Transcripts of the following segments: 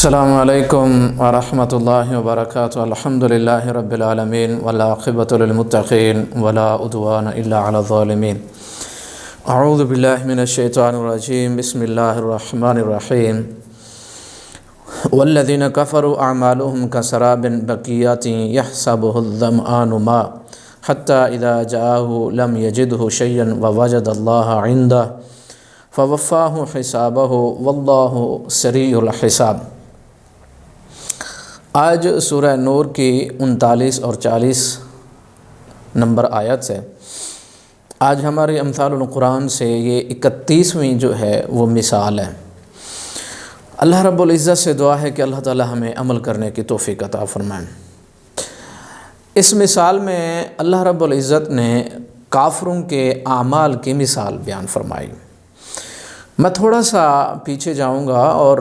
السلام علیکم ورحمۃ اللہ وبرکاتہ۔ الحمد للہ رب العالمین والعاقبۃ للمتقین ولا عدوان الا علی الظالمین۔ اعوذ باللہ من الشیطان الرجیم، بسم اللہ الرحمن الرحیم۔ والذین کفروا اعمالهم کسراب بقیۃ یحسبہ الظمآن ماء حتی اذا جاءہ لم یجدہ شیئا ووجد اللہ عندہ فوفاہ حسابہ واللہ سریع الحساب۔ آج سورہ نور کی 39 اور 40 نمبر آیت سے آج ہماری امثال القرآن سے یہ 31ویں جو ہے وہ مثال ہے۔ اللہ رب العزت سے دعا ہے کہ اللہ تعالی ہمیں عمل کرنے کی توفیق عطا فرمائیں۔ اس مثال میں اللہ رب العزت نے کافروں کے اعمال کی مثال بیان فرمائی۔ میں تھوڑا سا پیچھے جاؤں گا اور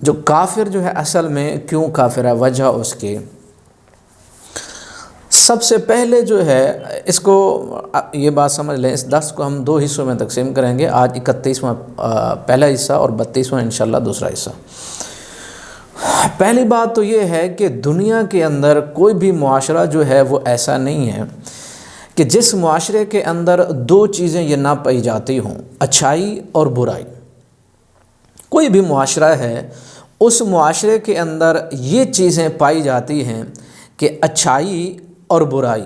جو کافر جو ہے اصل میں کیوں کافر ہے، وجہ اس کی سب سے پہلے جو ہے اس کو یہ بات سمجھ لیں، اس درس کو ہم 2 حصوں میں تقسیم کریں گے۔ آج 31واں پہلا حصہ اور 32واں انشاءاللہ دوسرا حصہ۔ پہلی بات تو یہ ہے کہ دنیا کے اندر کوئی بھی معاشرہ جو ہے وہ ایسا نہیں ہے کہ جس معاشرے کے اندر 2 چیزیں یہ نہ پائی جاتی ہوں، اچھائی اور برائی۔ کوئی بھی معاشرہ ہے، اس معاشرے کے اندر یہ چیزیں پائی جاتی ہیں کہ اچھائی اور برائی۔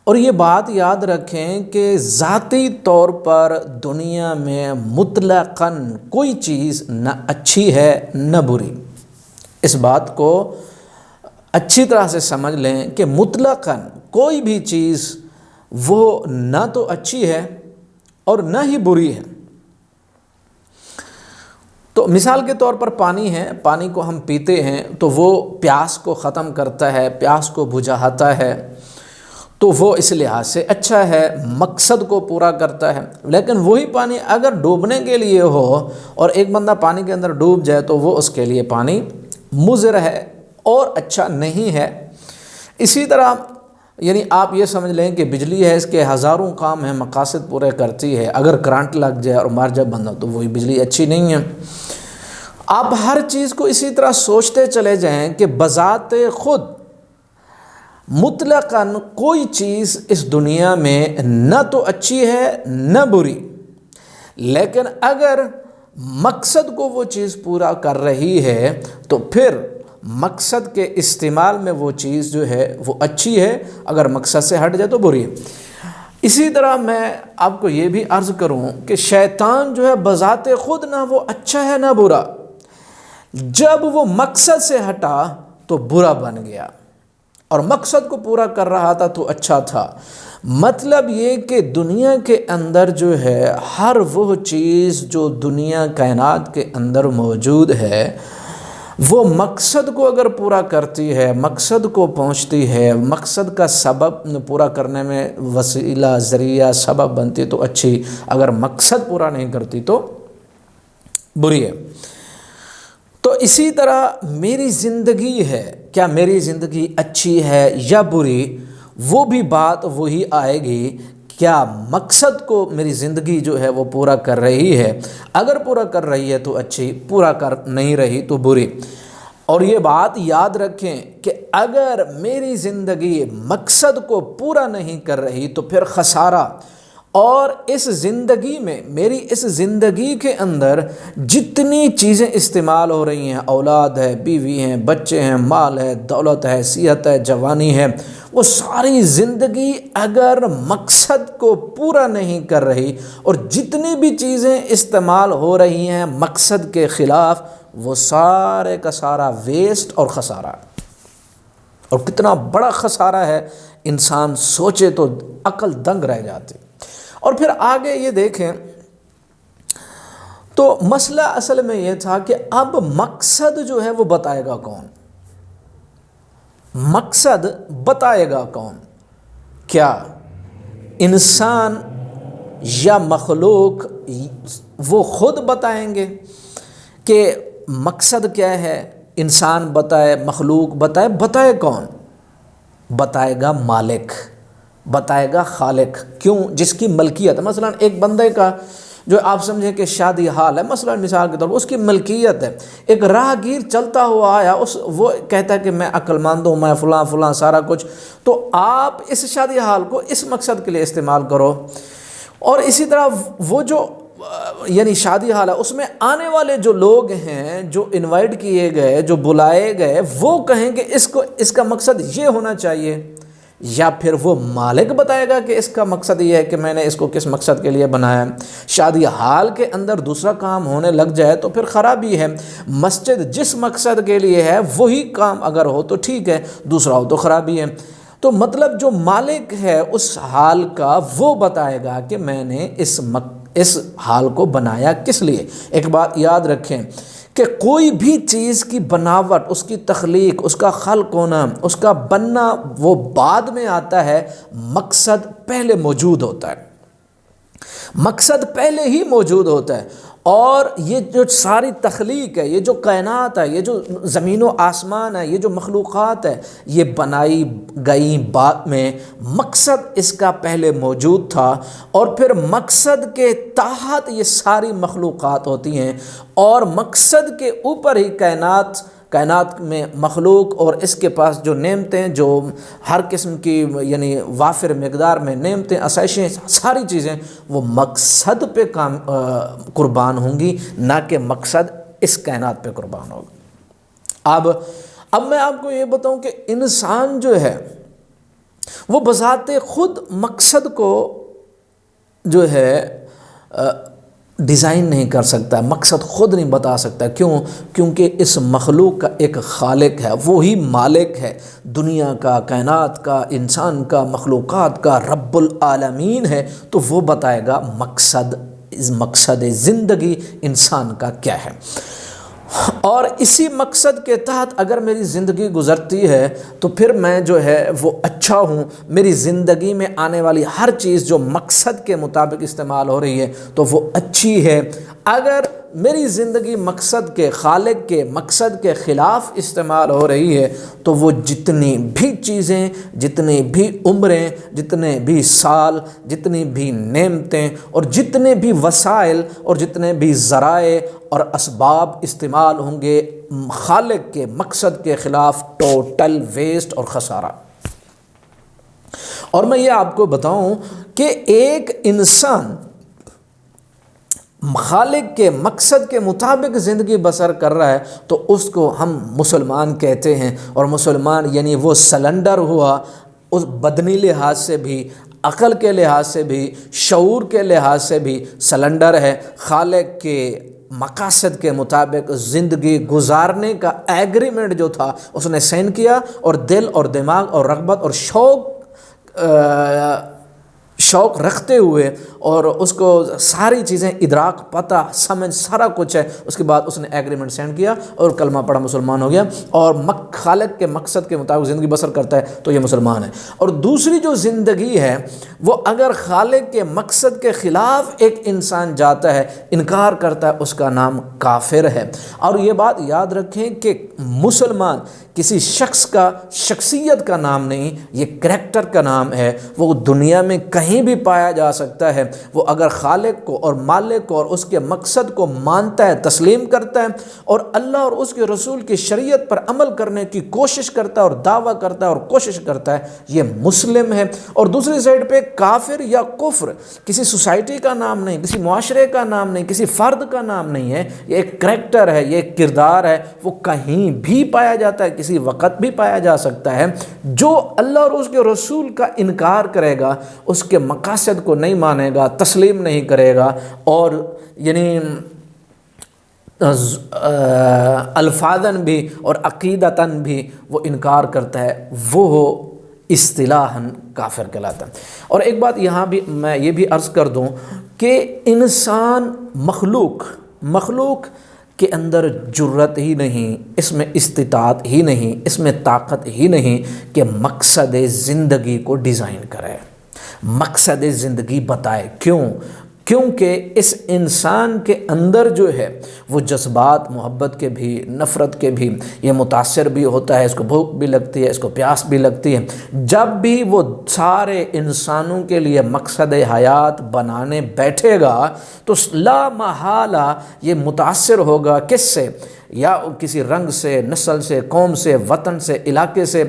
اور یہ بات یاد رکھیں کہ ذاتی طور پر دنیا میں مطلقاً کوئی چیز نہ اچھی ہے نہ بری۔ اس بات کو اچھی طرح سے سمجھ لیں کہ مطلقاً کوئی بھی چیز وہ نہ تو اچھی ہے اور نہ ہی بری ہے۔ تو مثال کے طور پر پانی ہے، پانی کو ہم پیتے ہیں تو وہ پیاس کو ختم کرتا ہے، پیاس کو بجھاتا ہے، تو وہ اس لحاظ سے اچھا ہے، مقصد کو پورا کرتا ہے۔ لیکن وہی پانی اگر ڈوبنے کے لیے ہو اور ایک بندہ پانی کے اندر ڈوب جائے تو وہ اس کے لیے پانی مضر ہے اور اچھا نہیں ہے۔ اسی طرح یعنی آپ یہ سمجھ لیں کہ بجلی ہے، اس کے ہزاروں کام ہیں، مقاصد پورے کرتی ہے، اگر کرنٹ لگ جائے اور مر جائے بندہ تو وہی بجلی اچھی نہیں ہے۔ آپ ہر چیز کو اسی طرح سوچتے چلے جائیں کہ بذات خود مطلقاً کوئی چیز اس دنیا میں نہ تو اچھی ہے نہ بری، لیکن اگر مقصد کو وہ چیز پورا کر رہی ہے تو پھر مقصد کے استعمال میں وہ چیز جو ہے وہ اچھی ہے، اگر مقصد سے ہٹ جائے تو بری ہے۔ اسی طرح میں آپ کو یہ بھی عرض کروں کہ شیطان جو ہے بذات خود نہ وہ اچھا ہے نہ برا، جب وہ مقصد سے ہٹا تو برا بن گیا، اور مقصد کو پورا کر رہا تھا تو اچھا تھا۔ مطلب یہ کہ دنیا کے اندر جو ہے ہر وہ چیز جو دنیا کائنات کے اندر موجود ہے وہ مقصد کو اگر پورا کرتی ہے، مقصد کو پہنچتی ہے، مقصد کا سبب پورا کرنے میں وسیلہ ذریعہ سبب بنتی تو اچھی، اگر مقصد پورا نہیں کرتی تو بری ہے۔ تو اسی طرح میری زندگی ہے، کیا میری زندگی اچھی ہے یا بری، وہ بھی بات وہی آئے گی، کیا مقصد کو میری زندگی جو ہے وہ پورا کر رہی ہے، اگر پورا کر رہی ہے تو اچھی، پورا کر نہیں رہی تو بری۔ اور یہ بات یاد رکھیں کہ اگر میری زندگی مقصد کو پورا نہیں کر رہی تو پھر خسارہ، اور اس زندگی میں میری اس زندگی کے اندر جتنی چیزیں استعمال ہو رہی ہیں، اولاد ہے، بیوی ہیں، بچے ہیں، مال ہے، دولت ہے، صحت ہے، جوانی ہے، وہ ساری زندگی اگر مقصد کو پورا نہیں کر رہی اور جتنی بھی چیزیں استعمال ہو رہی ہیں مقصد کے خلاف، وہ سارے کا سارا ویسٹ اور خسارہ، اور کتنا بڑا خسارہ ہے انسان سوچے تو عقل دنگ رہ جاتی۔ اور پھر آگے یہ دیکھیں تو مسئلہ اصل میں یہ تھا کہ اب مقصد جو ہے وہ بتائے گا کون؟ مقصد بتائے گا کون؟ کیا انسان یا مخلوق وہ خود بتائیں گے کہ مقصد کیا ہے؟ انسان بتائے، مخلوق بتائے، بتائے کون؟ بتائے گا مالک، بتائے گا خالق۔ کیوں؟ جس کی ملکیت، مثلا ایک بندے کا جو آپ سمجھیں کہ شادی حال ہے، مثلا مثال کے طور پر اس کی ملکیت ہے، ایک راہگیر چلتا ہوا آیا، وہ کہتا ہے کہ میں عقل مند ہوں، میں فلاں فلاں سارا کچھ، تو آپ اس شادی حال کو اس مقصد کے لیے استعمال کرو۔ اور اسی طرح وہ جو یعنی شادی حال ہے، اس میں آنے والے جو لوگ ہیں، جو انوائٹ کیے گئے، جو بلائے گئے، وہ کہیں کہ اس کا مقصد یہ ہونا چاہیے، یا پھر وہ مالک بتائے گا کہ اس کا مقصد یہ ہے کہ میں نے اس کو کس مقصد کے لیے بنایا ہے۔ شادی حال کے اندر دوسرا کام ہونے لگ جائے تو پھر خرابی ہے۔ مسجد جس مقصد کے لیے ہے وہی کام اگر ہو تو ٹھیک ہے، دوسرا ہو تو خرابی ہے۔ تو مطلب جو مالک ہے اس حال کا، وہ بتائے گا کہ میں نے اس حال کو بنایا کس لیے۔ ایک بات یاد رکھیں کہ کوئی بھی چیز کی بناوٹ، اس کی تخلیق، اس کا خلق ہونا، اس کا بننا، وہ بعد میں آتا ہے، مقصد پہلے موجود ہوتا ہے، مقصد پہلے ہی موجود ہوتا ہے۔ اور یہ جو ساری تخلیق ہے، یہ جو کائنات ہے، یہ جو زمین و آسمان ہے، یہ جو مخلوقات ہے، یہ بنائی گئی بعد میں، مقصد اس کا پہلے موجود تھا، اور پھر مقصد کے تحت یہ ساری مخلوقات ہوتی ہیں، اور مقصد کے اوپر ہی کائنات میں مخلوق اور اس کے پاس جو نعمتیں، جو ہر قسم کی یعنی وافر مقدار میں نعمتیں، آسائشیں، ساری چیزیں وہ مقصد پہ قربان ہوں گی، نہ کہ مقصد اس کائنات پہ قربان ہوگا۔ اب میں آپ کو یہ بتاؤں کہ انسان جو ہے وہ بذات خود مقصد کو جو ہے ڈیزائن نہیں کر سکتا، مقصد خود نہیں بتا سکتا۔ کیوں؟ کیونکہ اس مخلوق کا ایک خالق ہے، وہی مالک ہے، دنیا کا، کائنات کا، انسان کا، مخلوقات کا رب العالمین ہے، تو وہ بتائے گا مقصد زندگی انسان کا کیا ہے۔ اور اسی مقصد کے تحت اگر میری زندگی گزرتی ہے تو پھر میں جو ہے وہ اچھا ہوں، میری زندگی میں آنے والی ہر چیز جو مقصد کے مطابق استعمال ہو رہی ہے تو وہ اچھی ہے۔ اگر میری زندگی مقصد کے، خالق کے مقصد کے خلاف استعمال ہو رہی ہے تو وہ جتنی بھی چیزیں، جتنی بھی عمریں، جتنے بھی سال، جتنی بھی نعمتیں اور جتنے بھی وسائل اور جتنے بھی ذرائع اور اسباب استعمال ہوں گے، خالق کے مقصد کے خلاف ٹوٹل ویسٹ اور خسارہ۔ اور میں یہ آپ کو بتاؤں کہ ایک انسان خالق کے مقصد کے مطابق زندگی بسر کر رہا ہے تو اس کو ہم مسلمان کہتے ہیں، اور مسلمان یعنی وہ سلنڈر ہوا، اس بدنی لحاظ سے بھی، عقل کے لحاظ سے بھی، شعور کے لحاظ سے بھی سلنڈر ہے، خالق کے مقاصد کے مطابق زندگی گزارنے کا ایگریمنٹ جو تھا اس نے سائن کیا، اور دل اور دماغ اور رغبت اور شوق رکھتے ہوئے، اور اس کو ساری چیزیں ادراک، پتہ، سمجھ، سارا کچھ ہے، اس کے بعد اس نے ایگریمنٹ سینڈ کیا اور کلمہ پڑھا، مسلمان ہو گیا، اور خالق کے مقصد کے مطابق زندگی بسر کرتا ہے تو یہ مسلمان ہے۔ اور دوسری جو زندگی ہے وہ اگر خالق کے مقصد کے خلاف ایک انسان جاتا ہے، انکار کرتا ہے، اس کا نام کافر ہے۔ اور یہ بات یاد رکھیں کہ مسلمان کسی شخص کا، شخصیت کا نام نہیں، یہ کریکٹر کا نام ہے، وہ دنیا میں کہیں بھی پایا جا سکتا ہے۔ وہ اگر خالق کو اور مالک کو اور اس کے مقصد کو مانتا ہے، تسلیم کرتا ہے، اور اللہ اور اس کے رسول کی شریعت پر عمل کرنے کی کوشش کرتا ہے اور دعویٰ کرتا ہے اور کوشش کرتا ہے، یہ مسلم ہے۔ اور دوسری سائڈ پہ کافر یا کفر کسی سوسائٹی کا نام نہیں، کسی معاشرے کا نام نہیں، کسی فرد کا نام نہیں ہے، یہ ایک کریکٹر ہے، یہ ایک کردار ہے، وہ کہیں بھی پایا جاتا ہے، کسی وقت بھی پایا جا سکتا ہے۔ جو اللہ اور اس کے رسول کا انکار کرے گا، اس کے مقاصد کو نہیں مانے گا، تسلیم نہیں کرے گا، اور یعنی الفاظاً بھی اور عقیدتاً بھی وہ انکار کرتا ہے، وہ اصطلاحاً کافر کہلاتا ہے۔ اور ایک بات یہاں بھی میں یہ بھی عرض کر دوں کہ انسان مخلوق کے اندر جرت ہی نہیں، اس میں استطاعت ہی نہیں، اس میں طاقت ہی نہیں کہ مقصد زندگی کو ڈیزائن کرے، مقصد زندگی بتائے۔ کیوں؟ کیونکہ اس انسان کے اندر جو ہے وہ جذبات محبت کے بھی، نفرت کے بھی، یہ متاثر بھی ہوتا ہے، اس کو بھوک بھی لگتی ہے، اس کو پیاس بھی لگتی ہے۔ جب بھی وہ سارے انسانوں کے لیے مقصد حیات بنانے بیٹھے گا تو لا محالہ یہ متاثر ہوگا کس سے؟ یا کسی رنگ سے، نسل سے، قوم سے، وطن سے، علاقے سے،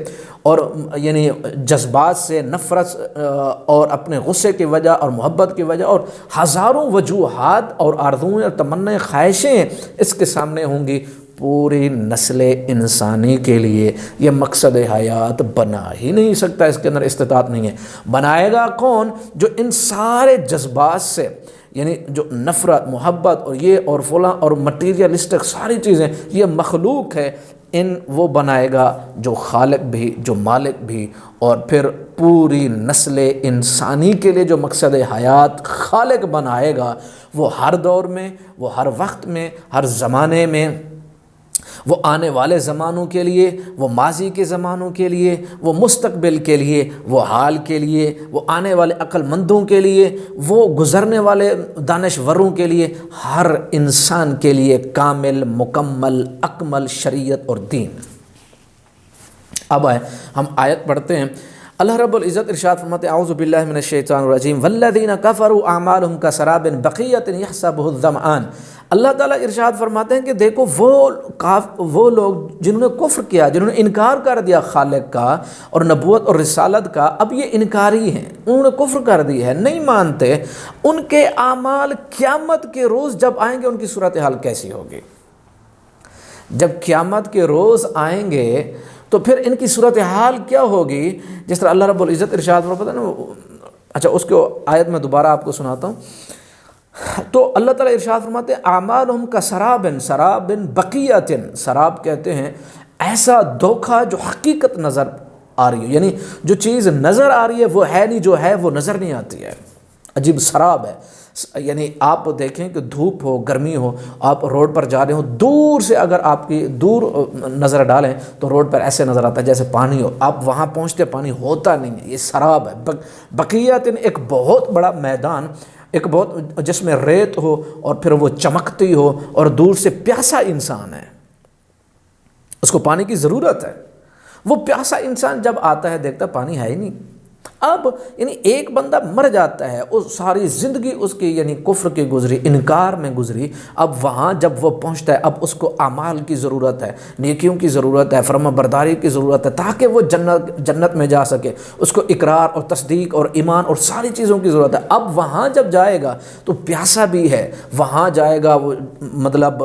اور یعنی جذبات سے، نفرت اور اپنے غصے کی وجہ اور محبت کی وجہ اور ہزاروں وجوہات اور آرزوئیں اور تمنائیں، خواہشیں اس کے سامنے ہوں گی۔ پوری نسل انسانی کے لیے یہ مقصد حیات بنا ہی نہیں سکتا، اس کے اندر استطاعت نہیں ہے۔ بنائے گا کون؟ جو ان سارے جذبات سے، یعنی جو نفرت، محبت اور یہ اور فلاں اور مٹیریلسٹک ساری چیزیں، یہ مخلوق ہے، وہ بنائے گا جو خالق بھی، جو مالک بھی، اور پھر پوری نسل انسانی کے لیے جو مقصد حیات خالق بنائے گا، وہ ہر دور میں، وہ ہر وقت میں، ہر زمانے میں، وہ آنے والے زمانوں کے لیے، وہ ماضی کے زمانوں کے لیے، وہ مستقبل کے لیے، وہ حال کے لیے، وہ آنے والے عقل مندوں کے لیے، وہ گزرنے والے دانشوروں کے لیے، ہر انسان کے لیے کامل، مکمل، اکمل شریعت اور دین۔ اب ہم آیت پڑھتے ہیں۔ اللہ رب العزت ارشاد فرماتے ہیں، اعوذ باللہ من الشیطان الرجیم، والذین کفروا اعمالهم کسراب بقیۃ یحسبہ الظمآن۔ اللہ تعالیٰ ارشاد فرماتے ہیں کہ دیکھو وہ لوگ جنہوں نے کفر کیا، جنہوں نے انکار کر دیا خالق کا اور نبوت اور رسالت کا، اب یہ انکاری ہیں، انہوں نے کفر کر دی ہے، نہیں مانتے، ان کے اعمال قیامت کے روز جب آئیں گے ان کی صورتحال کیسی ہوگی؟ جب قیامت کے روز آئیں گے تو پھر ان کی صورتحال کیا ہوگی؟ جس طرح اللہ رب العزت ارشاد فرماتا ہے نا، اچھا اس کو آیت میں دوبارہ آپ کو سناتا ہوں۔ تو اللہ تعالیٰ ارشاد فرماتے ہیں، اعمالہم کسراب، سراب بقیۃ، سراب کہتے ہیں ایسا دھوکہ جو حقیقت نظر آ رہی ہے، یعنی جو چیز نظر آ رہی ہے وہ ہے نہیں، جو ہے وہ نظر نہیں آتی ہے، عجیب سراب ہے۔ یعنی آپ دیکھیں کہ دھوپ ہو، گرمی ہو، آپ روڈ پر جا رہے ہو، دور سے اگر آپ کی دور نظر ڈالیں تو روڈ پر ایسے نظر آتا ہے جیسے پانی ہو، آپ وہاں پہنچتے پانی ہوتا نہیں ہے، یہ سراب ہے۔ بقیت ایک بہت بڑا میدان، ایک بہت جس میں ریت ہو اور پھر وہ چمکتی ہو اور دور سے پیاسا انسان ہے، اس کو پانی کی ضرورت ہے، وہ پیاسا انسان جب آتا ہے دیکھتا پانی ہے ہی نہیں۔ اب یعنی ایک بندہ مر جاتا ہے، اس ساری زندگی اس کی یعنی کفر کی گزری، انکار میں گزری، اب وہاں جب وہ پہنچتا ہے اب اس کو اعمال کی ضرورت ہے، نیکیوں کی ضرورت ہے، فرما برداری کی ضرورت ہے تاکہ وہ جنت میں جا سکے، اس کو اقرار اور تصدیق اور ایمان اور ساری چیزوں کی ضرورت ہے۔ اب وہاں جب جائے گا تو پیاسا بھی ہے، وہاں جائے گا وہ مطلب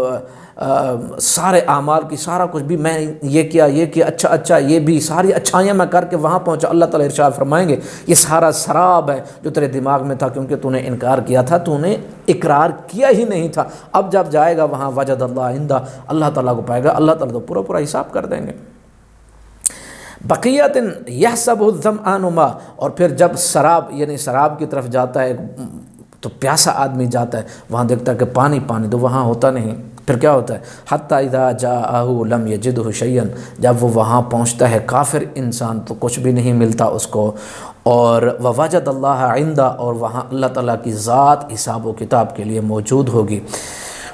سارے اعمال کی سارا کچھ بھی، میں یہ کیا اچھا یہ بھی ساری اچھائیاں میں کر کے وہاں پہنچا، اللہ تعالیٰ ارشاد فرمائیں گے یہ سارا سراب ہے جو تیرے دماغ میں تھا، کیونکہ تو نے انکار کیا تھا، تو نے اقرار کیا ہی نہیں تھا۔ اب جب جائے گا وہاں وجد اللہ عندہ، اللہ تعالیٰ کو پائے گا، اللہ تعالیٰ تو پورا حساب کر دیں گے۔ بقیۃ یحسبہ الظمآن ماء، اور پھر جب سراب یعنی سراب کی طرف جاتا ہے تو پیاسا آدمی جاتا ہے، وہاں دیکھتا ہے کہ پانی تو وہاں ہوتا نہیں، پھر کیا ہوتا ہے؟ حتی اذا جاءہ لم یجدہ شیئا، جب وہ وہاں پہنچتا ہے کافر انسان تو کچھ بھی نہیں ملتا اس کو، اور ووجد اللہ عندہ، اور وہاں اللہ تعالیٰ کی ذات حساب و کتاب کے لیے موجود ہوگی،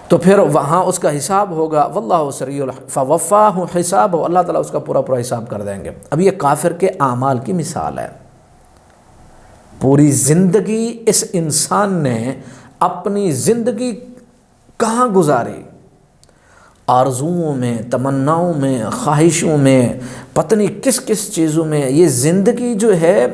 تو پھر وہاں اس کا حساب ہوگا، واللہ سریع فوفاہ حسابہ، اللہ تعالیٰ اس کا پورا حساب کر دیں گے۔ اب یہ کافر کے اعمال کی مثال ہے۔ پوری زندگی اس انسان نے اپنی زندگی کہاں گزاری؟ آرزوؤں میں، تمناؤں میں، خواہشوں میں، پتہ نہیں کس چیزوں میں۔ یہ زندگی جو ہے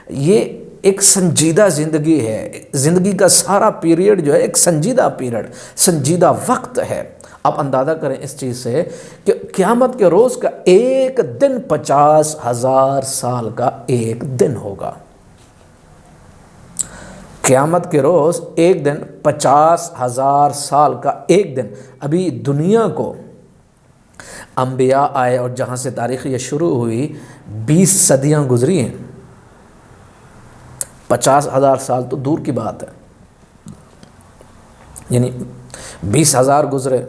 یہ ایک سنجیدہ زندگی ہے، زندگی کا سارا پیریڈ جو ہے ایک سنجیدہ پیریڈ، سنجیدہ وقت ہے۔ آپ اندازہ کریں اس چیز سے کہ قیامت کے روز کا ایک دن 50,000 سال کا ایک دن ہوگا۔ قیامت کے روز ایک دن 50,000 سال کا ایک دن۔ ابھی دنیا کو انبیاء آئے اور جہاں سے تاریخ یہ شروع ہوئی 20 صدیاں گزری ہیں، 50,000 سال تو دور کی بات ہے، یعنی 20,000 گزرے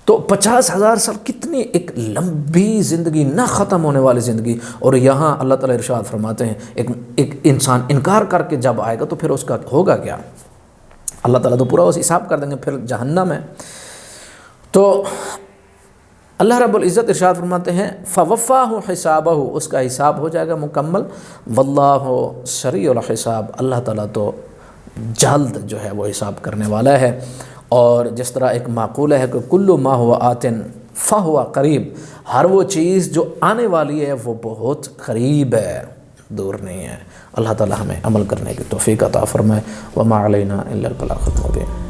تو 50,000 سال کتنی ایک لمبی زندگی، نہ ختم ہونے والی زندگی، اور یہاں اللہ تعالیٰ ارشاد فرماتے ہیں ایک انسان انکار کر کے جب آئے گا تو پھر اس کا ہوگا کیا؟ اللہ تعالیٰ تو پورا اس حساب کر دیں گے، پھر جہنم ہے۔ تو اللہ رب العزت ارشاد فرماتے ہیں فَوَفَّاهُ حِسَابَهُ، اس کا حساب ہو جائے گا مکمل، وَاللَّهُ سَرِيعُ الْحِسَاب، اللہ تعالیٰ تو جلد جو ہے وہ حساب کرنے والا ہے۔ اور جس طرح ایک معقولہ ہے کہ کُلُّ مَا هُوَ آتٍ فَهُوَ قریب، ہر وہ چیز جو آنے والی ہے وہ بہت قریب ہے، دور نہیں ہے۔ اللہ تعالیٰ ہمیں عمل کرنے کی توفیق عطا فرمائے۔ وَمَا عَلَيْنَا إِلَّا الْبَلَاغُ الْمُبِينُ۔